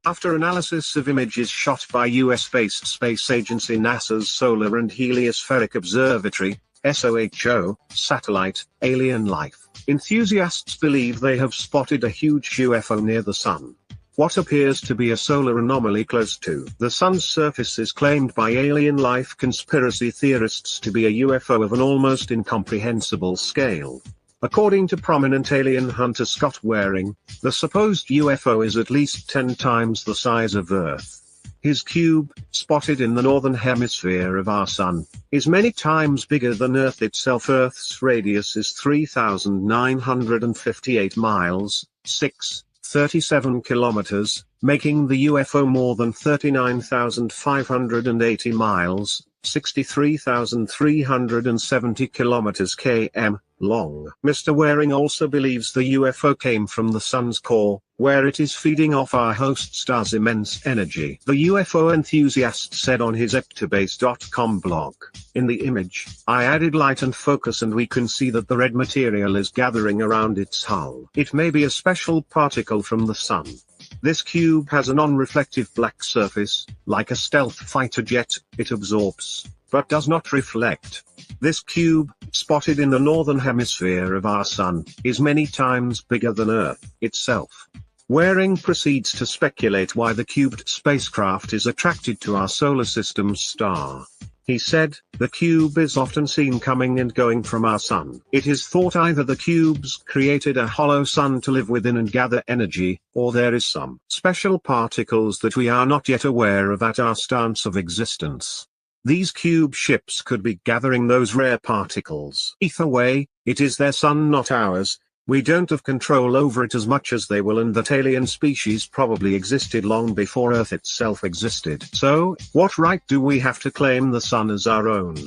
After analysis of images shot by US-based space agency NASA's Solar and Heliospheric Observatory, SOHO, satellite, alien life, enthusiasts believe they have spotted a huge UFO near the Sun. What appears to be a solar anomaly close to the Sun's surface is claimed by alien life conspiracy theorists to be a UFO of an almost incomprehensible scale. According to prominent alien hunter Scott Waring, the supposed UFO is at least 10 times the size of Earth. His cube, spotted in the northern hemisphere of our Sun, is many times bigger than Earth itself. Earth's radius is 3,958 miles, 637 kilometers, making the UFO more than 39,580 miles, 63,370 kilometers km, long. Mr. Waring also believes the UFO came from the Sun's core, where it is feeding off our host star's immense energy. The UFO enthusiast said on his ectobase.com blog, "In the image, I added light and focus and we can see that the red material is gathering around its hull. It may be a special particle from the Sun. This cube has a non-reflective black surface, like a stealth fighter jet. It absorbs, but does not reflect. This cube, spotted in the northern hemisphere of our Sun, is many times bigger than Earth itself." Waring proceeds to speculate why the cubed spacecraft is attracted to our solar system's star. He said, "The cube is often seen coming and going from our Sun. It is thought either the cubes created a hollow Sun to live within and gather energy, or there is some special particles that we are not yet aware of at our stance of existence. These cube ships could be gathering those rare particles. Either way, it is their Sun, not ours. We don't have control over it as much as they will, and that alien species probably existed long before Earth itself existed. So, what right do we have to claim the Sun as our own?"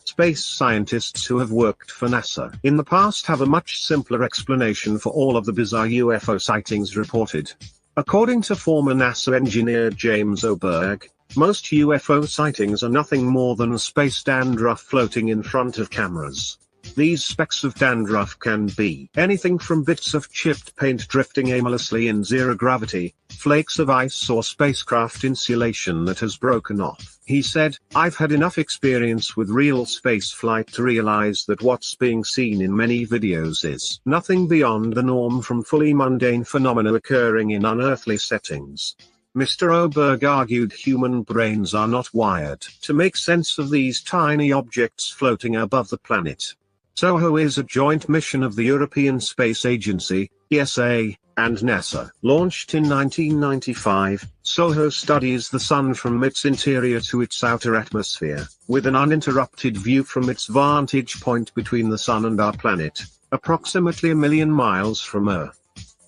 Space scientists who have worked for NASA in the past have a much simpler explanation for all of the bizarre UFO sightings reported. According to former NASA engineer James Oberg, most UFO sightings are nothing more than a space dandruff floating in front of cameras. These specks of dandruff can be anything from bits of chipped paint drifting aimlessly in zero gravity, flakes of ice, or spacecraft insulation that has broken off. He said, "I've had enough experience with real space flight to realize that what's being seen in many videos is nothing beyond the norm from fully mundane phenomena occurring in unearthly settings." Mr. Oberg argued human brains are not wired to make sense of these tiny objects floating above the planet. SOHO is a joint mission of the European Space Agency, ESA, and NASA. Launched in 1995, SOHO studies the Sun from its interior to its outer atmosphere, with an uninterrupted view from its vantage point between the Sun and our planet, approximately 1 million miles from Earth.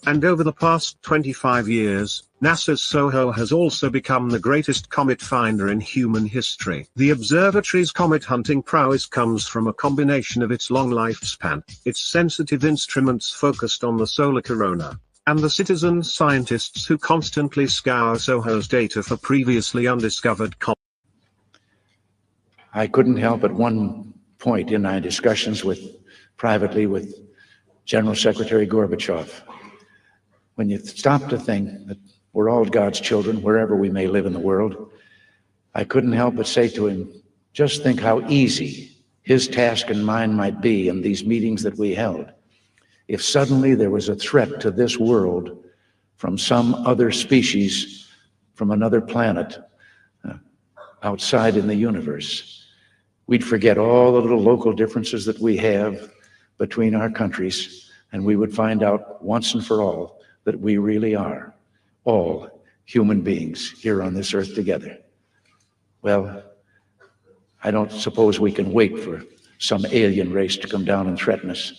And over the past 25 years, NASA's SOHO has also become the greatest comet finder in human history. The observatory's comet hunting prowess comes from a combination of its long lifespan, its sensitive instruments focused on the solar corona, and the citizen scientists who constantly scour SOHO's data for previously undiscovered comets. I couldn't help at one point in my discussions privately with General Secretary Gorbachev, when you stop to think that we're all God's children, wherever we may live in the world, I couldn't help but say to him, just think how easy his task and mine might be in these meetings that we held if suddenly there was a threat to this world from some other species, from another planet, outside in the universe. We'd forget all the little local differences that we have between our countries, and we would find out once and for all that we really are all human beings here on this earth together. Well, I don't suppose we can wait for some alien race to come down and threaten us,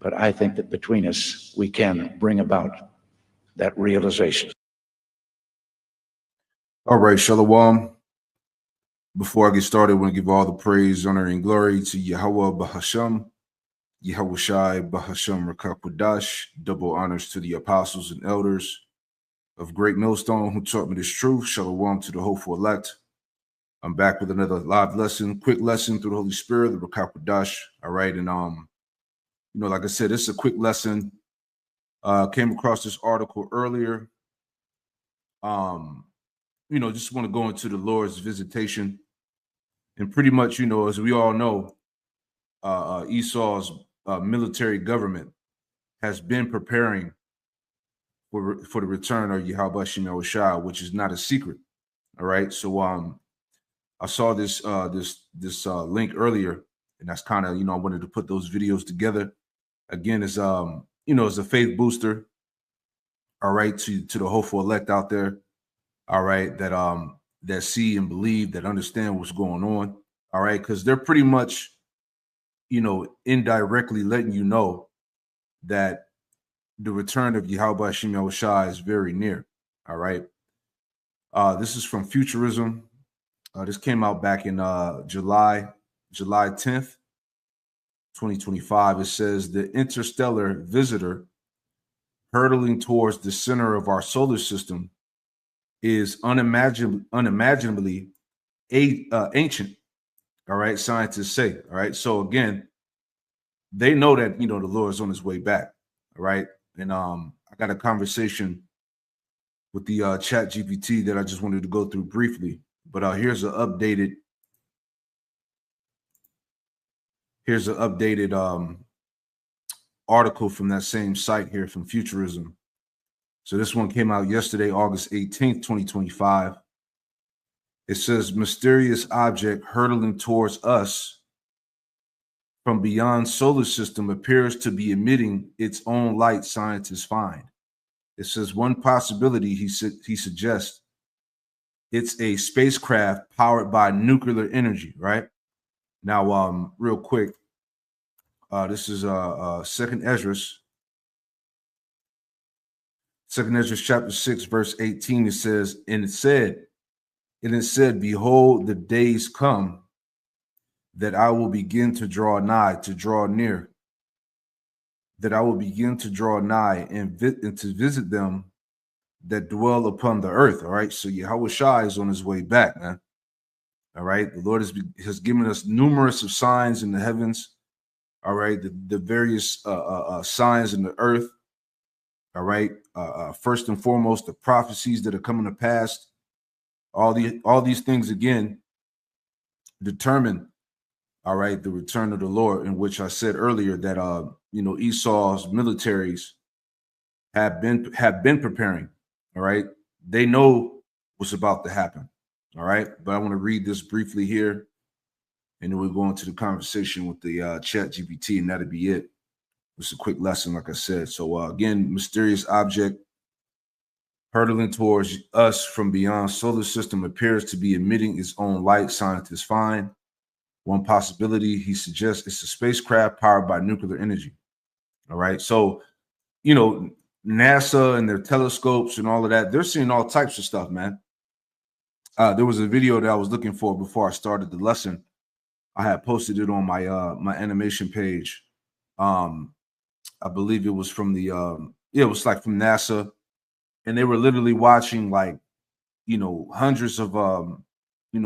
but I think that between us, we can bring about that realization. All right, Shalom. Before I get started, I want to give all the praise, honor, and glory to Yahweh Bahasham, Yahweh Shai Bahasham Rakakwadash. Double honors to the apostles and elders of Great Millstone who taught me this truth. Shalom to the hopeful elect. I'm back with another live lesson, quick lesson through the Holy Spirit, the Rakakwadash. All right, and like I said, it's a quick lesson. Came across this article earlier. Just want to go into the Lord's visitation. And pretty much, as we all know, Esau's military government has been preparing for the return of Yahweh Shem Yahushua, which is not a secret. All right. So I saw this link earlier, and that's kind of, I wanted to put those videos together. Again, it's it's a faith booster. All right, to the hopeful elect out there. All right, that see and believe, that understand what's going on. All right, because they're pretty much, indirectly letting you know that the return of Yahweh Hashem Yahushua is very near. All right. This is from Futurism. This came out back in July 10th, 2025. It says the interstellar visitor hurtling towards the center of our solar system is unimaginably ancient. All right, scientists say. All right, so again, they know that the Lord is on his way back. All right, and I got a conversation with the Chat GPT that I just wanted to go through briefly. But here's an updated article from that same site here from Futurism. So this one came out yesterday, August 18th, 2025. It says, mysterious object hurtling towards us from beyond solar system appears to be emitting its own light, scientists find. It says one possibility, he suggests, it's a spacecraft powered by nuclear energy, right? Now, real quick, this is Second Esdras chapter 6, verse 18. It says, and it said, behold, the days come that I will begin to draw nigh, to draw near, that I will begin to draw nigh and to visit them that dwell upon the earth. All right. So Yahweh Shai is on his way back, man. All right. The Lord has given us numerous of signs in the heavens. All right. The various signs in the earth. All right. First and foremost, the prophecies that are coming to pass. All these things again determine, all right, the return of the Lord, in which I said earlier that Esau's militaries have been preparing. All right, they know what's about to happen. All right, but I want to read this briefly here, and then we'll go into the conversation with the Chat GPT, and that'll be it. It's a quick lesson, like I said. So again, mysterious object hurtling towards us from beyond solar system appears to be emitting its own light, scientists find. One possibility, he suggests, it's a spacecraft powered by nuclear energy. All right. So, NASA and their telescopes and all of that, they're seeing all types of stuff, man. There was a video that I was looking for before I started the lesson. I had posted it on my my animation page. I believe it was from the it was like from NASA, and they were literally watching like hundreds of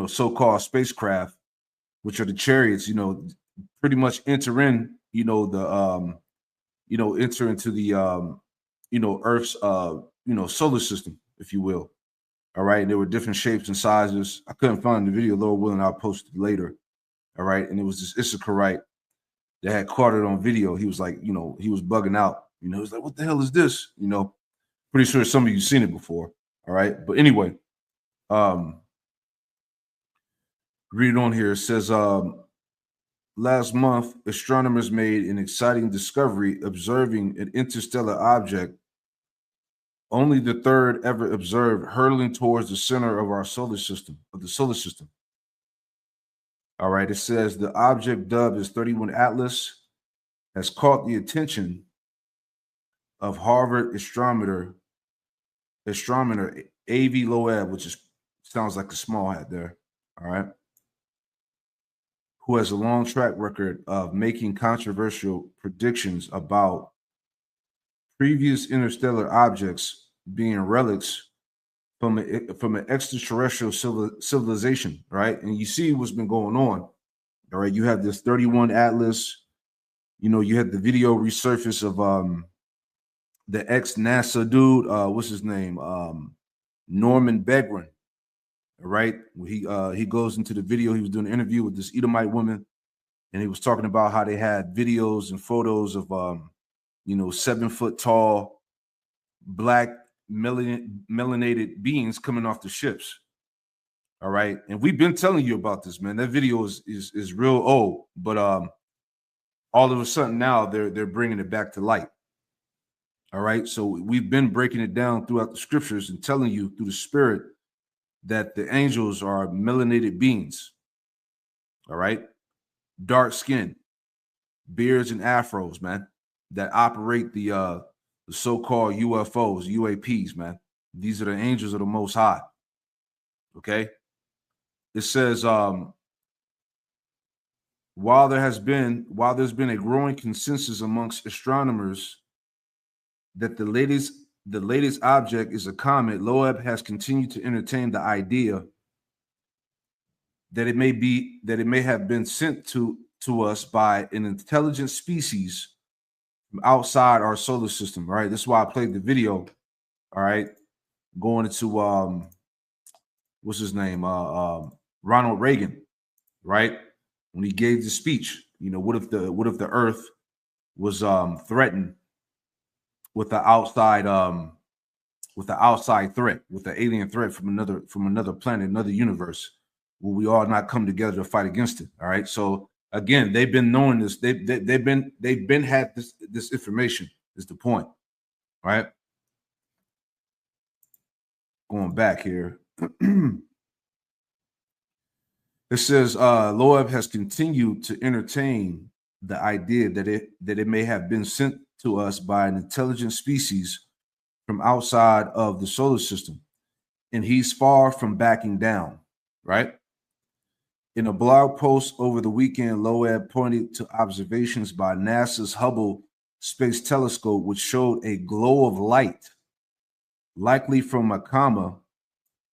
so-called spacecraft, which are the chariots, pretty much enter in, enter into the Earth's solar system, if you will. All right. And there were different shapes and sizes. I couldn't find the video, Lord willing, I'll post it later. All right. And it was this Issacharite that had caught it on video. He was like, he was bugging out. He was like, what the hell is this? Pretty sure some of you seen it before. All right. But anyway, read it on here. It says, last month, astronomers made an exciting discovery observing an interstellar object, only the third ever observed, hurtling towards the center of our solar system, All right, it says the object dubbed as 31 Atlas has caught the attention of Harvard astronomer A.V. Loeb, which sounds like a small hat there. All right. Who has a long track record of making controversial predictions about previous interstellar objects being relics from an extraterrestrial civilization, right? And you see what's been going on. All right, you have this 31 Atlas. You know, you had the video resurface of the ex-NASA dude, what's his name? Norman Begrin, right? He goes into the video, he was doing an interview with this Edomite woman, and he was talking about how they had videos and photos of 7 foot tall black melanated beings coming off the ships. All right. And we've been telling you about this, man. That video is real old, but all of a sudden now they're bringing it back to light. All right. So we've been breaking it down throughout the scriptures and telling you through the spirit that the angels are melanated beings. All right. Dark skin, beards and afros, man, that operate the so-called UFOs, UAPs, man. These are the angels of the Most High. Okay. It says, while there's been a growing consensus amongst astronomers that the latest object is a comet, Loeb has continued to entertain the idea that it may have been sent to us by an intelligent species from outside our solar system. All right, this is why I played the video. All right, going into what's his name, Ronald Reagan, right? When he gave the speech, what if the Earth was threatened with the outside threat, with the alien threat from another planet, another universe? Will we all not come together to fight against it? All right. So again, they've been knowing this. They've been had this information. Is the point, right? Going back here. It says Loeb has continued to entertain the idea that it may have been sent to us by an intelligent species from outside of the solar system, and he's far from backing down, right? In a blog post over the weekend, Loeb pointed to observations by NASA's Hubble Space Telescope, which showed a glow of light, likely from a comma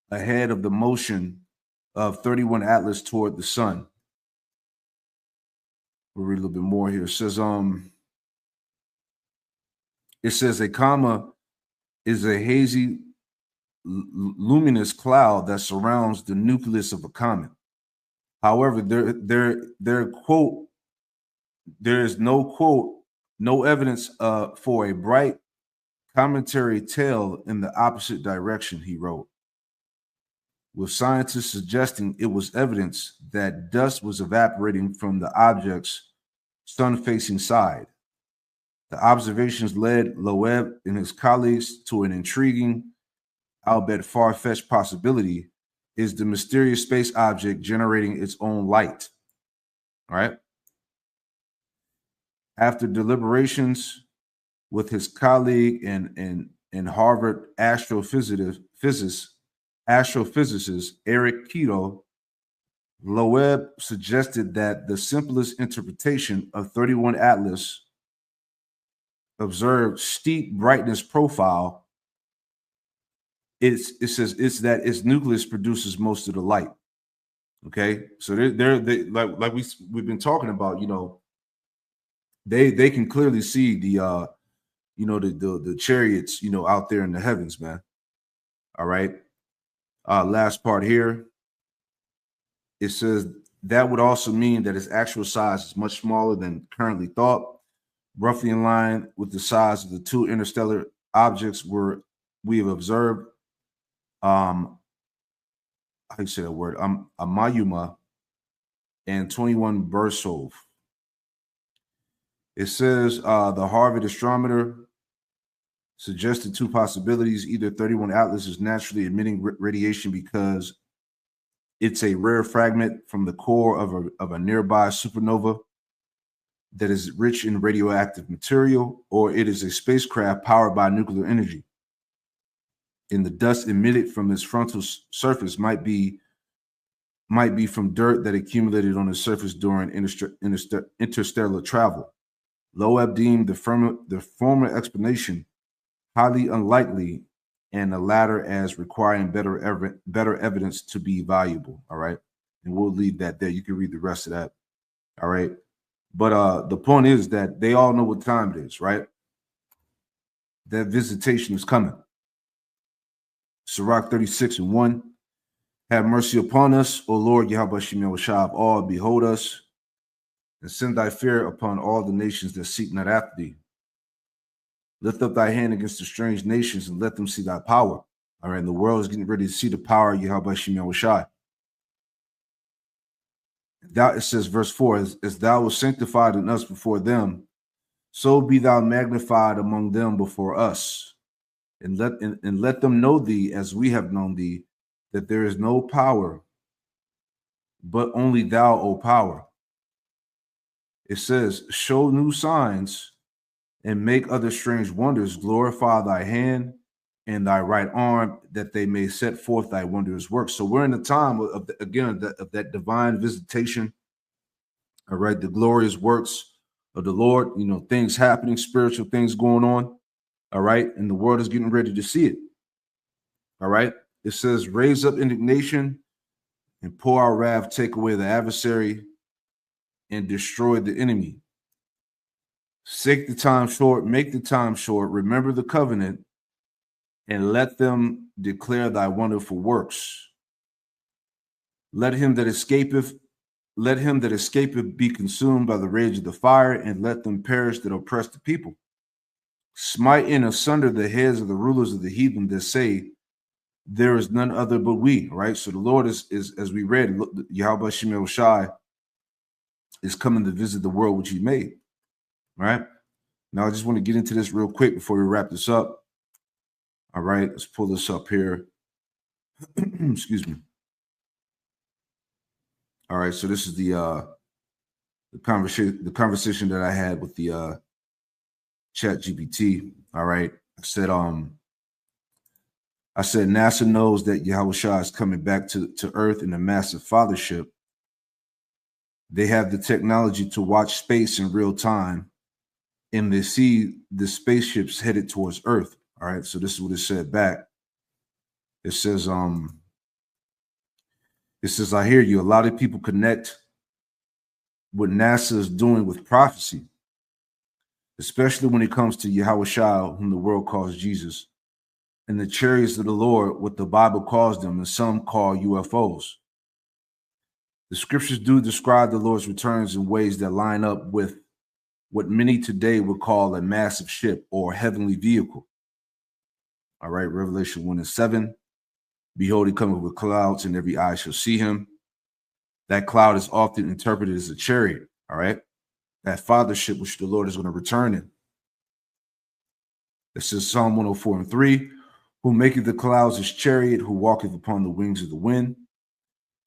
ahead of the motion of 31 Atlas toward the sun. We'll read a little bit more here. It says a comma is a hazy, luminous cloud that surrounds the nucleus of a comet. However, there is no evidence for a bright cometary tail in the opposite direction, he wrote, with scientists suggesting it was evidence that dust was evaporating from the object's sun-facing side. The observations led Loeb and his colleagues to an intriguing, albeit far-fetched possibility: is the mysterious space object generating its own light? All right. After deliberations with his colleague and Harvard astrophysicist Eric Keto, Loeb suggested that the simplest interpretation of 31 Atlas observed steep brightness profile. It says it's that its nucleus produces most of the light. Okay, so they like we've been talking about. They can clearly see the the chariots out there in the heavens, man. All right. Last part here. It says that would also mean that its actual size is much smaller than currently thought, roughly in line with the size of the two interstellar objects we have observed. How do you say that word? Amayuma and 21 Bursov. It says the Harvard astronomer suggested two possibilities. Either 31 Atlas is naturally emitting radiation because it's a rare fragment from the core of a nearby supernova that is rich in radioactive material, or it is a spacecraft powered by nuclear energy, and the dust emitted from its frontal surface might be from dirt that accumulated on the surface during interstellar travel. Loeb deemed the former explanation highly unlikely, and the latter as requiring better evidence to be valuable. All right, and we'll leave that there. You can read the rest of that. All right. But the point is that they all know what time it is, right? That visitation is coming. Sirach 36:1. Have mercy upon us, O Lord Yahweh Shem Yahushua of all, behold us, and send thy fear upon all the nations that seek not after thee. Lift up thy hand against the strange nations and let them see thy power. All right, and the world is getting ready to see the power of Yahweh Shem Yahushua. Thou, it says, verse 4, as thou was sanctified in us before them, so be thou magnified among them before us. And let them know thee as we have known thee, that there is no power, but only thou, O power. It says, show new signs and make other strange wonders, glorify thy hand and thy right arm, that they may set forth thy wondrous works. So we're in the time of that divine visitation. All right, the glorious works of the Lord, things happening, spiritual things going on. All right, and the world is getting ready to see it. All right, it says, raise up indignation and pour out wrath, take away the adversary and destroy the enemy. Make the time short, remember the covenant, and let them declare thy wonderful works. Let him that escapeth be consumed by the rage of the fire, and let them perish that oppress the people. Smite in asunder the heads of the rulers of the heathen that say, there is none other but we. Right? So the Lord is as we read, Yahweh Shem Yahushua is coming to visit the world which he made. Right? Now I just want to get into this real quick before we wrap this up. All right, let's pull this up here. Excuse me. All right, so this is the conversation that I had with the Chat GPT. All right, I said NASA knows that Yahushua is coming back to Earth in a massive fathership. They have the technology to watch space in real time, and they see the spaceships headed towards Earth. All right, so this is what it said back. It says, I hear you. A lot of people connect what NASA is doing with prophecy, especially when it comes to Yahushua, whom the world calls Jesus, and the chariots of the Lord, what the Bible calls them, and some call UFOs. The scriptures do describe the Lord's returns in ways that line up with what many today would call a massive ship or heavenly vehicle. All right, Revelation 1:7. Behold, he cometh with clouds, and every eye shall see him. That cloud is often interpreted as a chariot. All right, that fathership which the Lord is going to return in. This is Psalm 104:3. Who maketh the clouds his chariot, who walketh upon the wings of the wind.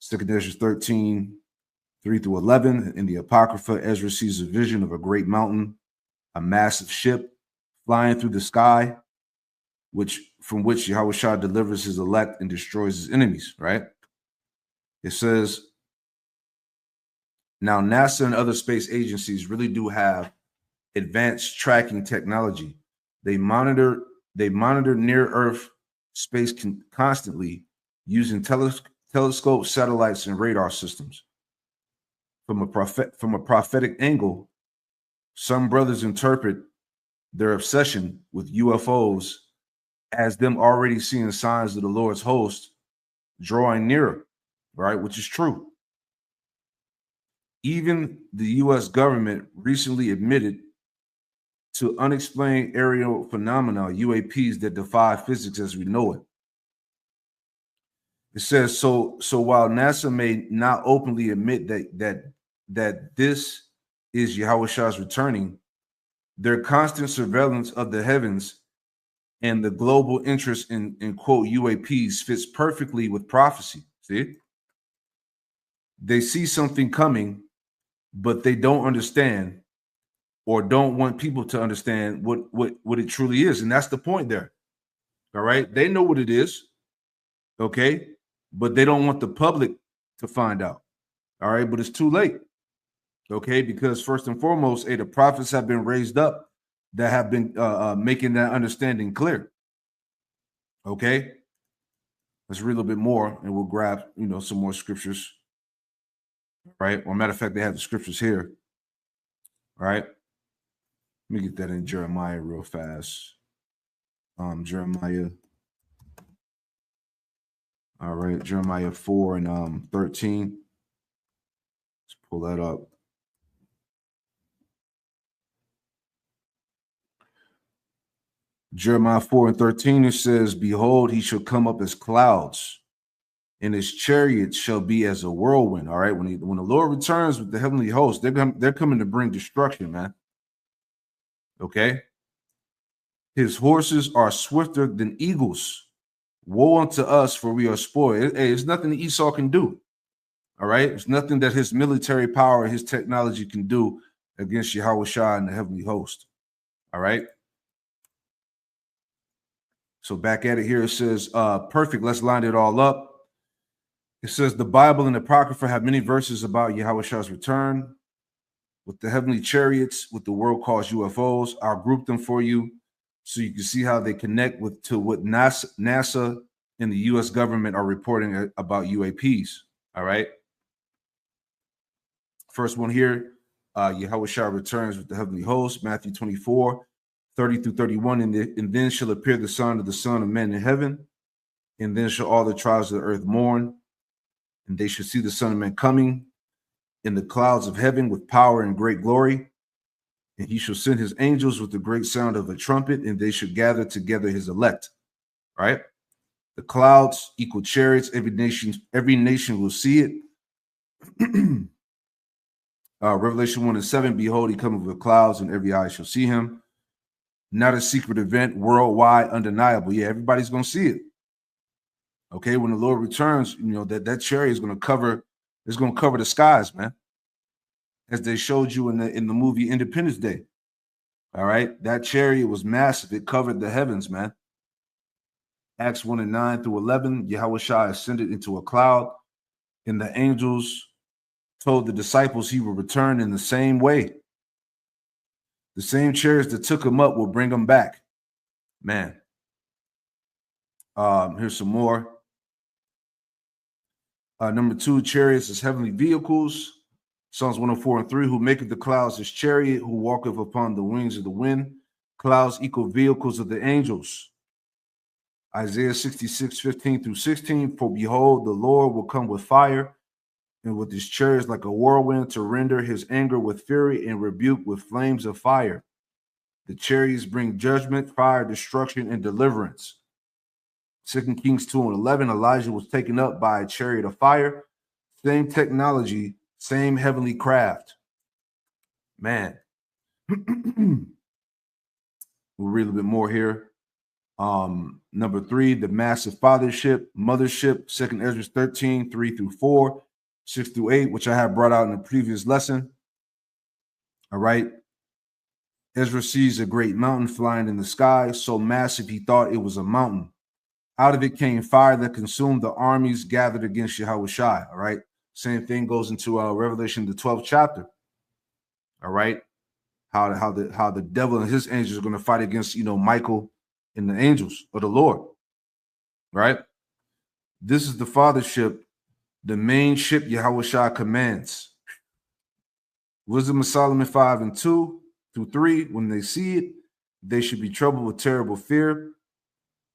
2 Ezra 13:3-11. In the Apocrypha, Ezra sees a vision of a great mountain, a massive ship flying through the sky, from which Yahushua delivers his elect and destroys his enemies, right? It says, now NASA and other space agencies really do have advanced tracking technology. They monitor near Earth space constantly using telescopes, satellites, and radar systems. From a prophetic angle, some brothers interpret their obsession with UFOs as them already seeing signs of the Lord's host drawing nearer, right? Which is true. Even the U.S. government recently admitted to unexplained aerial phenomena, UAPs, that defy physics as we know it. It says, so while NASA may not openly admit that this is Yahushua's returning, their constant surveillance of the heavens and the global interest in quote UAPs fits perfectly with prophecy. See? They see something coming, but they don't understand or don't want people to understand what it truly is. And that's the point there. All right. They know what it is. Okay. But they don't want the public to find out. All right. But it's too late. Okay. Because first and foremost, the prophets have been raised up that have been making that understanding clear. Okay. Let's read a little bit more and we'll grab, some more scriptures. Right. Or matter of fact, they have the scriptures here. All right. Let me get that in Jeremiah real fast. Jeremiah. All right, Jeremiah 4 and 13. Let's pull that up. Jeremiah 4 and 13, it says, behold, he shall come up as clouds, and his chariots shall be as a whirlwind. All right, when the Lord returns with the heavenly host, they're coming to bring destruction, man. Okay. His horses are swifter than eagles. Woe unto us, for we are spoiled. Hey, it's nothing that Esau can do. All right. It's nothing that his military power, his technology can do against Yahushua and the heavenly host. All right. So back at it here, it says, perfect. Let's line it all up. It says the Bible and the Apocrypha have many verses about Yahushua's return with the heavenly chariots, what the world calls UFOs. I'll group them for you so you can see how they connect to what NASA and the U.S. government are reporting about UAPs. All right. First one here, Yahushua returns with the heavenly host, Matthew 24, 30 through 31. And then shall appear the Son of the Son of Men in heaven. And then shall all the tribes of the earth mourn. And they shall see the Son of Man coming in the clouds of heaven with power and great glory. And he shall send his angels with the great sound of a trumpet, and they shall gather together his elect. Right? The clouds equal chariots. Every nation will see it. Revelation 1 and 7, behold, he cometh with clouds, and every eye shall see him. Not a secret event, worldwide, undeniable. Yeah, everybody's going to see it. Okay, when the Lord returns, you know, that chariot is going to cover the skies, man. As they showed you in the movie Independence Day. All right, that chariot was massive. It covered the heavens, man. Acts 1 and 9 through 11, Yahushua ascended into a cloud, and the angels told the disciples he will return in the same way. The same chariots that took him up will bring him back. Man. Here's some more. Number 2, chariots is heavenly vehicles. Psalms 104 and 3, who maketh the clouds his chariot, who walketh upon the wings of the wind. Clouds equal vehicles of the angels. Isaiah 66, 15 through 16, for behold, the Lord will come with fire, and with his chariots like a whirlwind, to render his anger with fury and rebuke with flames of fire. The chariots bring judgment, fire, destruction, and deliverance. 2 Kings 2 and 11, Elijah was taken up by a chariot of fire. Same technology, same heavenly craft. Man. We'll read a little bit more here. Number 3, the massive fathership, mothership, 2 Ezra 13, 3 through 4, 6 through 8, which I have brought out in the previous lesson. All right. Ezra sees a great mountain flying in the sky, so massive he thought it was a mountain. Out of it came fire that consumed the armies gathered against Yahushua. All right. Same thing goes into Revelation, the 12th chapter. All right. How the devil and his angels are going to fight against, Michael and the angels of the Lord. Right. This is the fathership, the main ship Yahushua commands. Wisdom of Solomon 5 and 2 through 3. When they see it, they should be troubled with terrible fear.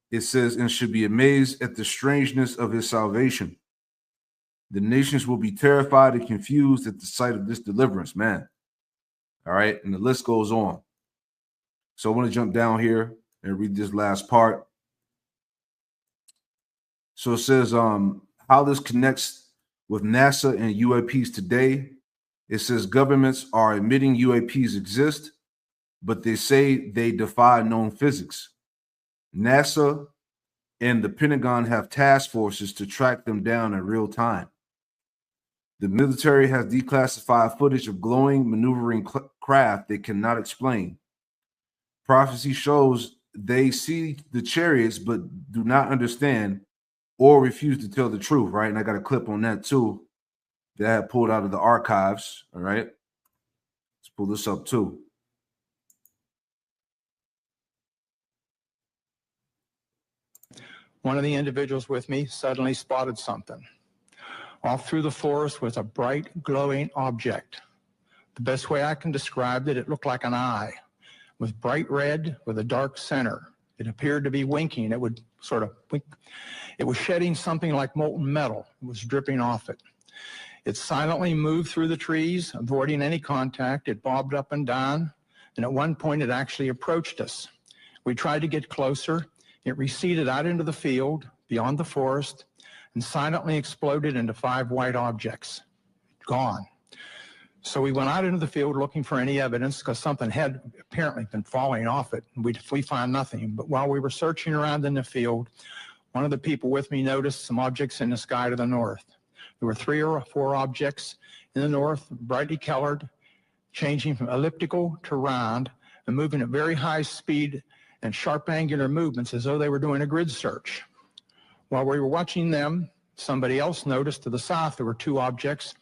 It says, and should be amazed at the strangeness of his salvation. The nations will be terrified and confused at the sight of this deliverance, man. All right. And the list goes on. So I want to jump down here and read this last part. So it says, how this connects with NASA and UAPs today. It says governments are admitting UAPs exist, but they say they defy known physics. NASA and the Pentagon have task forces to track them down in real time. The military has declassified footage of glowing, maneuvering craft they cannot explain. Prophecy shows they see the chariots, but do not understand or refuse to tell the truth, right? And I got a clip on that too that I had pulled out of the archives, all right? Let's pull this up too. One of the individuals with me suddenly spotted something. Off through the forest was a bright, glowing object. The best way I can describe it, it looked like an eye with bright red with a dark center. It appeared to be winking. It would sort of wink. It was shedding something like molten metal. It was dripping off it. It silently moved through the trees, avoiding any contact. It bobbed up and down, and at one point it actually approached us. We tried to get closer. It receded out into the field, beyond the forest, and silently exploded into 5 white objects. Gone. So we went out into the field looking for any evidence because something had apparently been falling off it. We found nothing. But while we were searching around in the field, one of the people with me noticed some objects in the sky to the north. There were 3 or 4 objects in the north, brightly colored, changing from elliptical to round and moving at very high speed and sharp angular movements as though they were doing a grid search. While we were watching them, somebody else noticed to the south there were 2 objects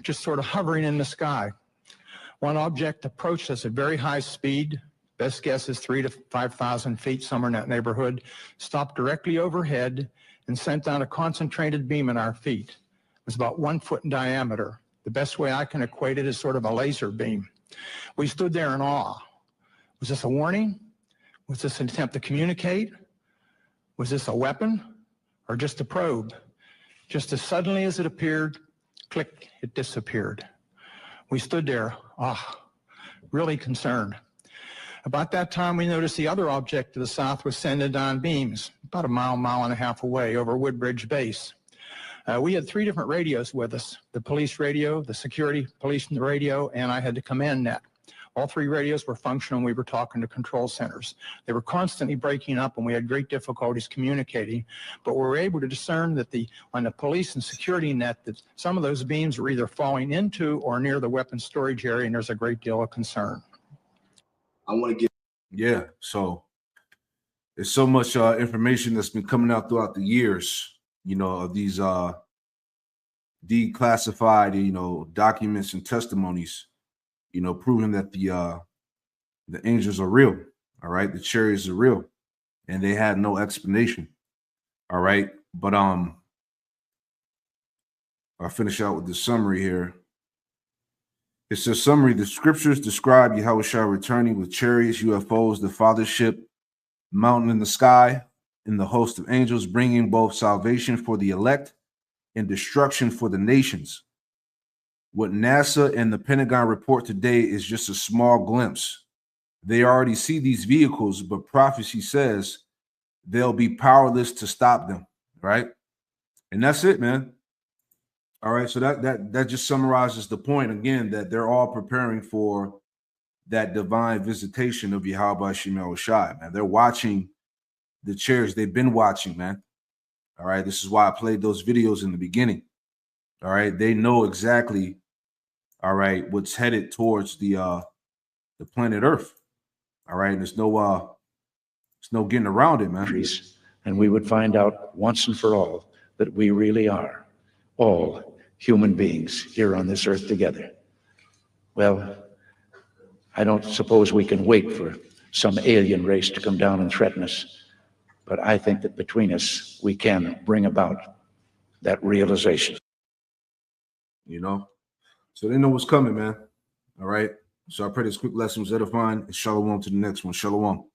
just sort of hovering in the sky. One object approached us at very high speed. Best guess is 3,000 to 5,000 feet, somewhere in that neighborhood, stopped directly overhead and sent down a concentrated beam at our feet. It was about 1 foot in diameter. The best way I can equate it is sort of a laser beam. We stood there in awe. Was this a warning? Was this an attempt to communicate? Was this a weapon or just a probe? Just as suddenly as it appeared, click, it disappeared. We stood there, really concerned. About that time, we noticed the other object to the south was sending down beams, about a mile and a half away over Woodbridge Base. We had 3 different radios with us, the police radio, the security police radio, and I had the command net. All 3 radios were functional when we were talking to control centers. They were constantly breaking up and we had great difficulties communicating, but we were able to discern that on the police and security net that some of those beams were either falling into or near the weapons storage area, and there's a great deal of concern. I want to get, yeah, so there's so much information that's been coming out throughout the years, of these declassified, documents and testimonies, proving that the angels are real, all right? The chariots are real, and they had no explanation, all right? But I'll finish out with the summary here. It says, summary, the scriptures describe Yahushua returning with chariots, UFOs, the fathership, mountain in the sky, and the host of angels, bringing both salvation for the elect and destruction for the nations. What NASA and the Pentagon report today is just a small glimpse. They already see these vehicles, but prophecy says they'll be powerless to stop them, right? And that's it, man. All right, so that just summarizes the point again, that they're all preparing for that divine visitation of Yahweh Shemel Shai, man. They're watching the chairs. They've been watching, man. All right, this is why I played those videos in the beginning. All right, they know exactly, all right, what's headed towards the planet Earth. All right, there's no getting around it, man. And we would find out once and for all that we really are all human beings here on this earth together. Well, I don't suppose we can wait for some alien race to come down and threaten us, but I think that between us, we can bring about that realization. So they know what's coming, man. All right. So I pray this quick lesson was edifying, and shalom to the next one. Shalom.